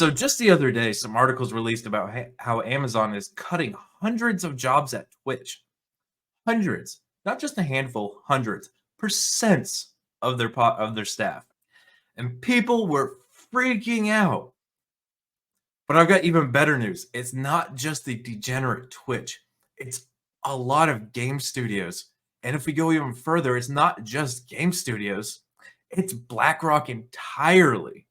So just the other day, some articles released about how Amazon is cutting hundreds of jobs at Twitch. Hundreds, not just a handful, hundreds, percents of their staff. And people were freaking out. But I've got even better news. It's not just the degenerate Twitch. It's a lot of game studios. And if we go even further, it's not just game studios. It's BlackRock entirely.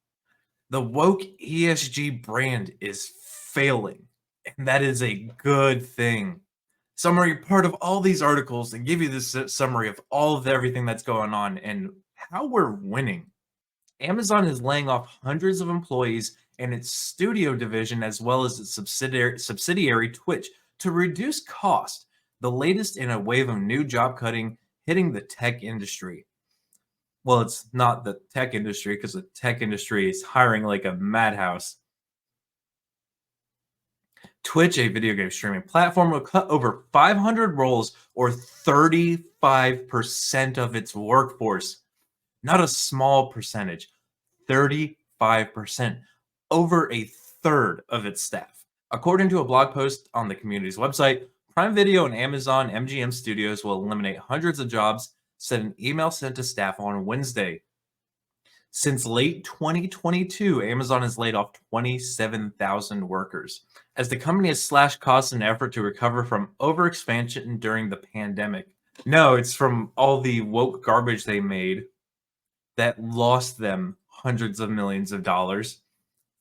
The woke ESG brand is failing, and that is a good thing. So I'm going to be part of all these articles and give you this summary of all of everything that's going on and how we're winning. Amazon is laying off hundreds of employees in its studio division as well as its subsidiary Twitch to reduce cost, the latest in a wave of new job cutting hitting the tech industry. Well, it's not the tech industry because the tech industry is hiring like a madhouse. Twitch, a video game streaming platform, will cut over 500 roles or 35% of its workforce. Not a small percentage, 35%, over a third of its staff. According to a blog post on the community's website, Prime Video and Amazon MGM Studios will eliminate hundreds of jobs, said an email sent to staff on Wednesday. Since late 2022, Amazon has laid off 27,000 workers as the company has slashed costs in an effort to recover from overexpansion during the pandemic. No, it's from all the woke garbage they made that lost them hundreds of millions of dollars,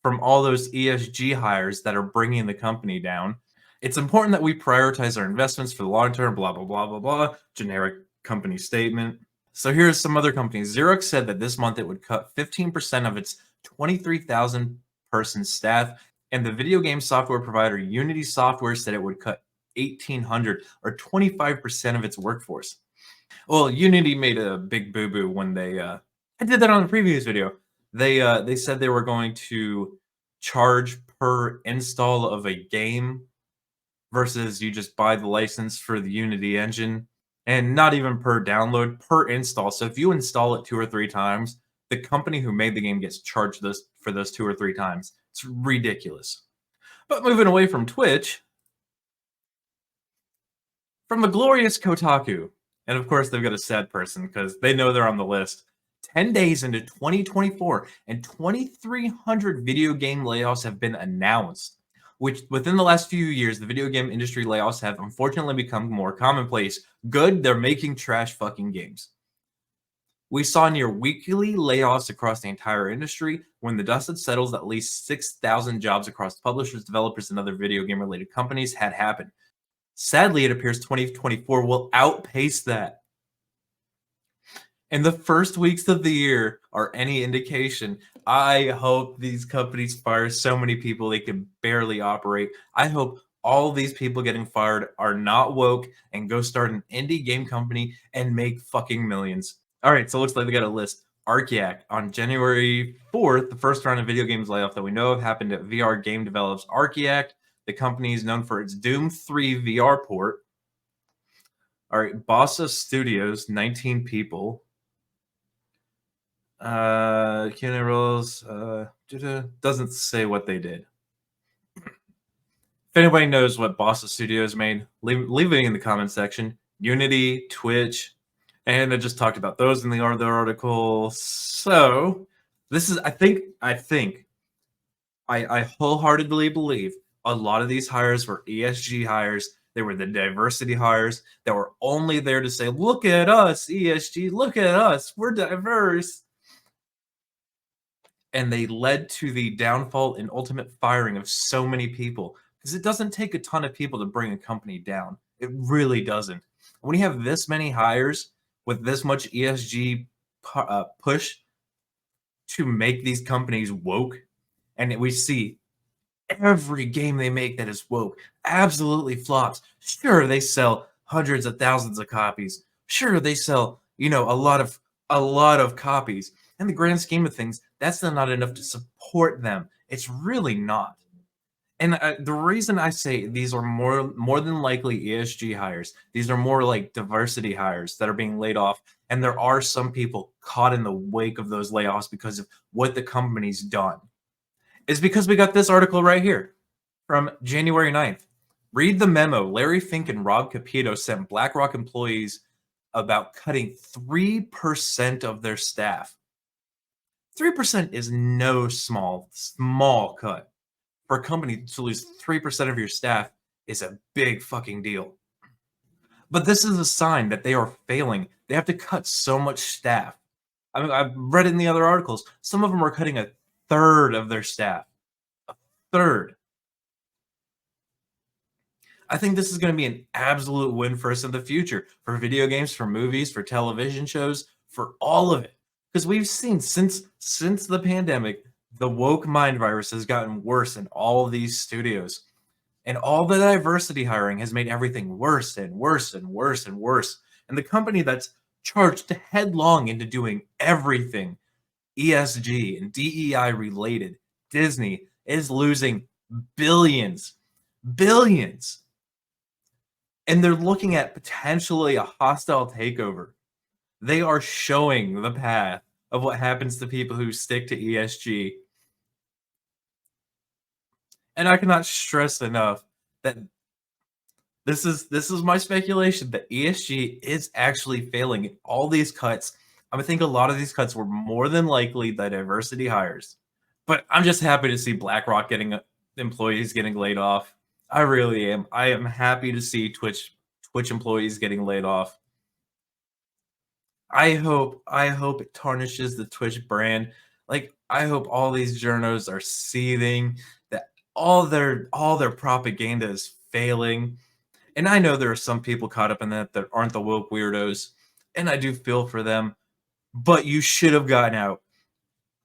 from all those ESG hires that are bringing the company down. It's important that we prioritize our investments for the long term, blah, blah, blah, blah, blah. Generic company statement. So here's some other companies. Xerox said that this month it would cut 15% of its 23,000 person staff, and the video game software provider Unity Software said it would cut 1,800 or 25% of its workforce. Well, Unity made a big boo-boo when they I did that on the previous video. They said they were going to charge per install of a game versus you just buy the license for the Unity engine. And not even per download, per install. So if you install it 2 or 3 times, the company who made the game gets charged for those 2 or 3 times. It's ridiculous. But moving away from Twitch, from the glorious Kotaku, and of course they've got a sad person because they know they're on the list. 10 days into 2024, and 2,300 video game layoffs have been announced. Which within the last few years, the video game industry layoffs have unfortunately become more commonplace. Good, they're making trash fucking games. We saw near weekly layoffs across the entire industry. When the dust had settled, at least 6,000 jobs across publishers, developers, and other video game related companies had happened. Sadly, it appears 2024 will outpace that. And the first weeks of the year are any indication. I hope these companies fire so many people they can barely operate. I hope all these people getting fired are not woke and go start an indie game company and make fucking millions. All right, so it looks like they got a list. Archiac on January 4th, the first round of video games layoff that we know of happened at VR game developers Archiac. The company is known for its Doom 3 VR port. All right, Bossa Studios, 19 people. Keanu Rolls doesn't say what they did. If anybody knows what Bossa Studios made, leave it in the comment section. Unity, Twitch, and I just talked about those in the other article. So this is, I wholeheartedly believe a lot of these hires were ESG hires. They were the diversity hires that were only there to say, look at us, ESG, look at us, we're diverse. And they led to the downfall and ultimate firing of so many people, because it doesn't take a ton of people to bring a company down. It really doesn't. When you have this many hires with this much ESG push to make these companies woke, and we see every game they make that is woke absolutely flops. Sure, they sell hundreds of thousands of copies. Sure, they sell, a lot of copies. In the grand scheme of things, that's not enough to support them. It's really not. And the reason I say these are more than likely ESG hires, these are more like diversity hires that are being laid off. And there are some people caught in the wake of those layoffs because of what the company's done. is because we got this article right here from January 9th. Read the memo. Larry Fink and Rob Capito sent BlackRock employees about cutting 3% of their staff. 3% is no small cut. For a company to lose 3% of your staff is a big fucking deal. But this is a sign that they are failing. They have to cut so much staff. I mean, I've read in the other articles, some of them are cutting a third of their staff. A third. I think this is going to be an absolute win for us in the future, for video games, for movies, for television shows, for all of it. Because we've seen since the pandemic, the woke mind virus has gotten worse in all of these studios. And all the diversity hiring has made everything worse and worse and worse and worse. And the company that's charged headlong into doing everything ESG and DEI related, Disney, is losing billions, billions. And they're looking at potentially a hostile takeover. They are showing the path of what happens to people who stick to ESG. And I cannot stress enough that this is my speculation that ESG is actually failing in all these cuts. I think a lot of these cuts were more than likely the diversity hires. But I'm just happy to see BlackRock getting employees getting laid off. I really am. I am happy to see Twitch employees getting laid off. I hope it tarnishes the Twitch brand. Like, I hope all these journos are seething, that all their propaganda is failing. And I know there are some people caught up in that aren't the woke weirdos, and I do feel for them. But you should have gotten out.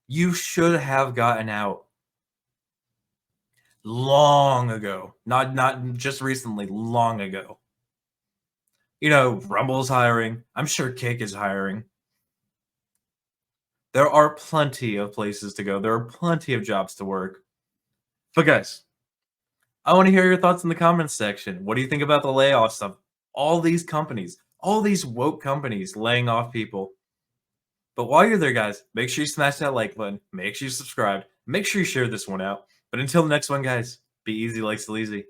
You should have gotten out long ago. Not just recently, long ago. You know, Rumble's hiring. I'm sure Kick is hiring. There are plenty of places to go. There are plenty of jobs to work. But guys, I want to hear your thoughts in the comments section. What do you think about the layoffs of all these companies, all these woke companies laying off people? But while you're there, guys, make sure you smash that like button. Make sure you subscribe. Make sure you share this one out. But until the next one, guys, be easy like Sleazy.